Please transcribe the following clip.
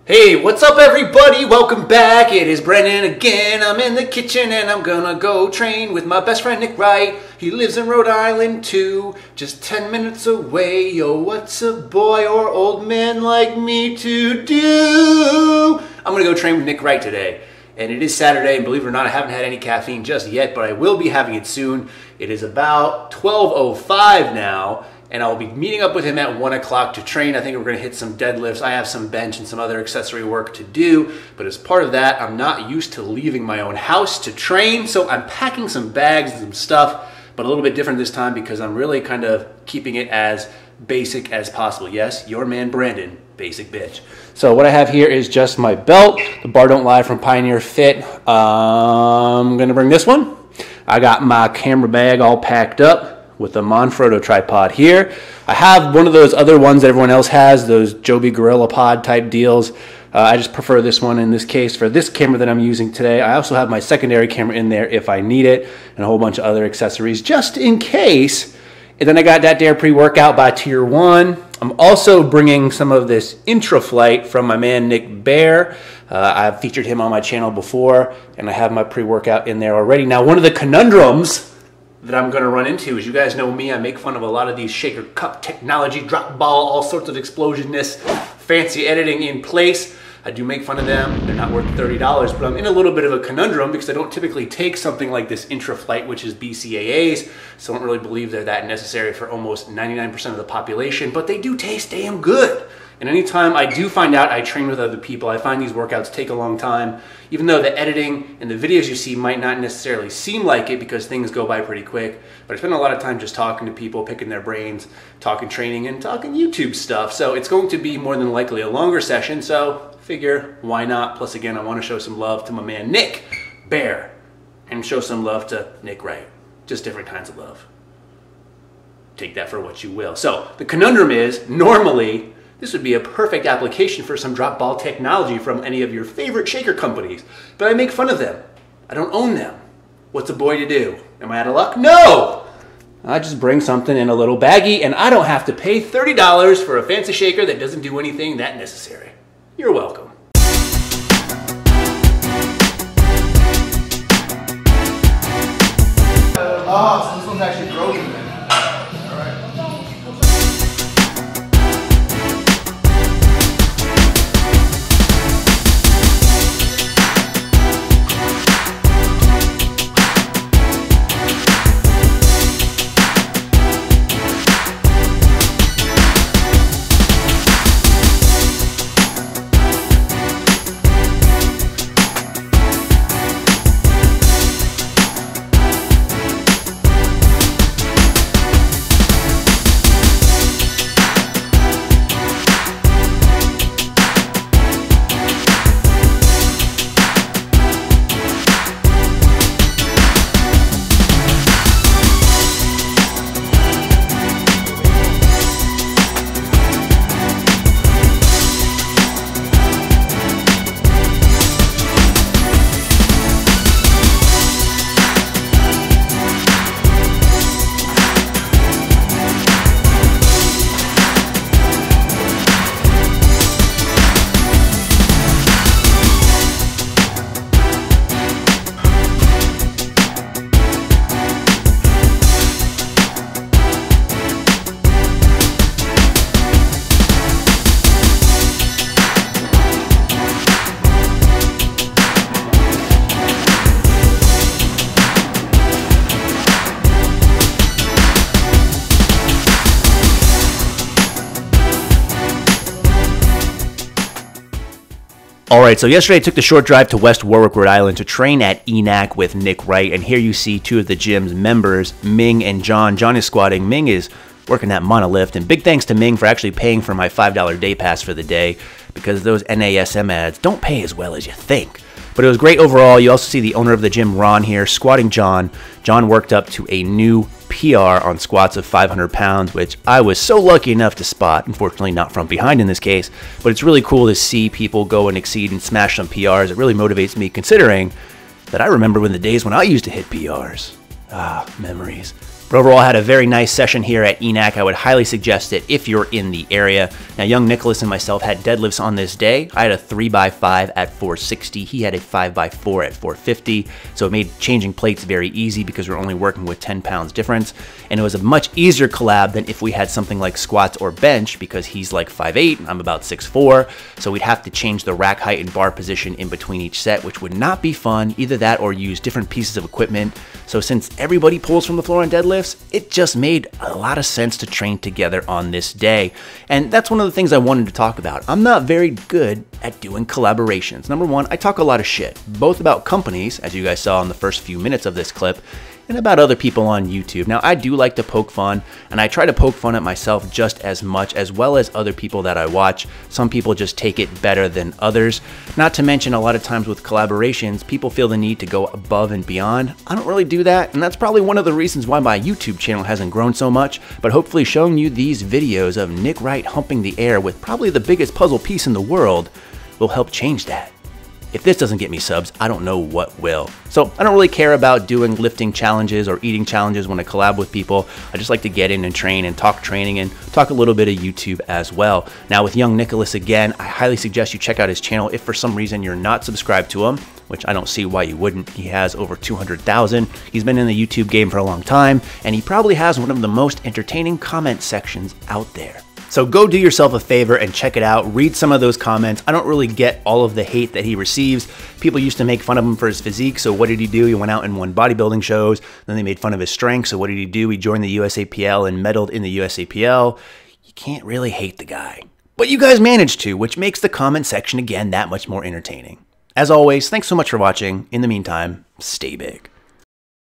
Hey, what's up everybody? Welcome back. It is Brendan again. I'm in the kitchen and I'm gonna go train with my best friend Nick Wright. He lives in Rhode Island too, just 10 minutes away. Yo, what's a boy or old man like me to do? I'm gonna go train with Nick Wright today. And it is Saturday, and believe it or not, I haven't had any caffeine just yet, but I will be having it soon. It is about 12:05 now, and I'll be meeting up with him at 1 o'clock to train. I think we're gonna hit some deadlifts. I have some bench and some other accessory work to do, but as part of that, I'm not used to leaving my own house to train, so I'm packing some bags and some stuff, but a little bit different this time because I'm really kind of keeping it as basic as possible. Yes, your man Brandon, basic bitch. So what I have here is just my belt, the Bar Don't Lie from Pioneer Fit. I'm gonna bring this one. I got my camera bag all packed up with a Manfrotto tripod here. I have one of those other ones that everyone else has, those Joby Gorilla Pod type deals. I just prefer this one in this case for this camera that I'm using today. I also have my secondary camera in there if I need it, and a whole bunch of other accessories just in case. And then I got that Dare pre-workout by Tier 1. I'm also bringing some of this Intra-Flight from my man Nick Bear. I've featured him on my channel before, and I have my pre-workout in there already. Now, one of the conundrums that I'm gonna run into is, you guys know me, I make fun of a lot of these shaker cup technology, drop ball, all sorts of explosiveness, fancy editing in place. I do make fun of them. They're not worth $30, but I'm in a little bit of a conundrum because I don't typically take something like this Intra-Flight, which is BCAAs, so I don't really believe they're that necessary for almost 99% of the population, but they do taste damn good. And anytime I do find out I train with other people, I find these workouts take a long time, even though the editing and the videos you see might not necessarily seem like it because things go by pretty quick. But I spend a lot of time just talking to people, picking their brains, talking training, and talking YouTube stuff. So it's going to be more than likely a longer session, so figure why not. Plus again, I want to show some love to my man Nick Bear and show some love to Nick Wright. Just different kinds of love. Take that for what you will. So the conundrum is, normally this would be a perfect application for some drop ball technology from any of your favorite shaker companies, but I make fun of them. I don't own them. What's a boy to do? Am I out of luck? No! I just bring something in a little baggie and I don't have to pay $30 for a fancy shaker that doesn't do anything that necessary. You're welcome. Oh, so this one's actually broken then. Alright, so yesterday I took the short drive to West Warwick, Rhode Island to train at ENAC with Nick Wright, and here you see two of the gym's members, Ming and John. John is squatting, Ming is working that monolift, and big thanks to Ming for actually paying for my $5 day pass for the day, because those NASM ads don't pay as well as you think. But it was great overall. You also see the owner of the gym, Ron, here, squatting John. John worked up to a new PR on squats of 500 pounds, which I was so lucky enough to spot. Unfortunately, not from behind in this case, but it's really cool to see people go and exceed and smash some PRs. It really motivates me, considering that I remember when the days when I used to hit PRs. Ah, memories. But overall, I had a very nice session here at ENAC. I would highly suggest it if you're in the area. Now, young Nicholas and myself had deadlifts on this day. I had a 3x5 at 460. He had a 5x4 at 450. So it made changing plates very easy because we're only working with 10 pounds difference. And it was a much easier collab than if we had something like squats or bench, because he's like 5'8", I'm about 6'4". So we'd have to change the rack height and bar position in between each set, which would not be fun. Either that or use different pieces of equipment. So since everybody pulls from the floor on deadlifts, it just made a lot of sense to train together on this day. And that's one of the things I wanted to talk about. I'm not very good at doing collaborations. Number one, I talk a lot of shit, both about companies, as you guys saw in the first few minutes of this clip, and about other people on YouTube. Now, I do like to poke fun, and I try to poke fun at myself just as much, as well as other people that I watch. Some people just take it better than others. Not to mention, a lot of times with collaborations, people feel the need to go above and beyond. I don't really do that, and that's probably one of the reasons why my YouTube channel hasn't grown so much, but hopefully showing you these videos of Nick Wright humping the air with probably the biggest puzzle piece in the world will help change that. If this doesn't get me subs, I don't know what will. So I don't really care about doing lifting challenges or eating challenges when I collab with people. I just like to get in and train and talk training and talk a little bit of YouTube as well. Now with young Nicholas again, I highly suggest you check out his channel if for some reason you're not subscribed to him, which I don't see why you wouldn't. He has over 200,000. He's been in the YouTube game for a long time, and he probably has one of the most entertaining comment sections out there. So go do yourself a favor and check it out. Read some of those comments. I don't really get all of the hate that he receives. People used to make fun of him for his physique. So what did he do? He went out and won bodybuilding shows. Then they made fun of his strength. So what did he do? He joined the USAPL and medaled in the USAPL. You can't really hate the guy. But you guys managed to, which makes the comment section again that much more entertaining. As always, thanks so much for watching. In the meantime, stay big.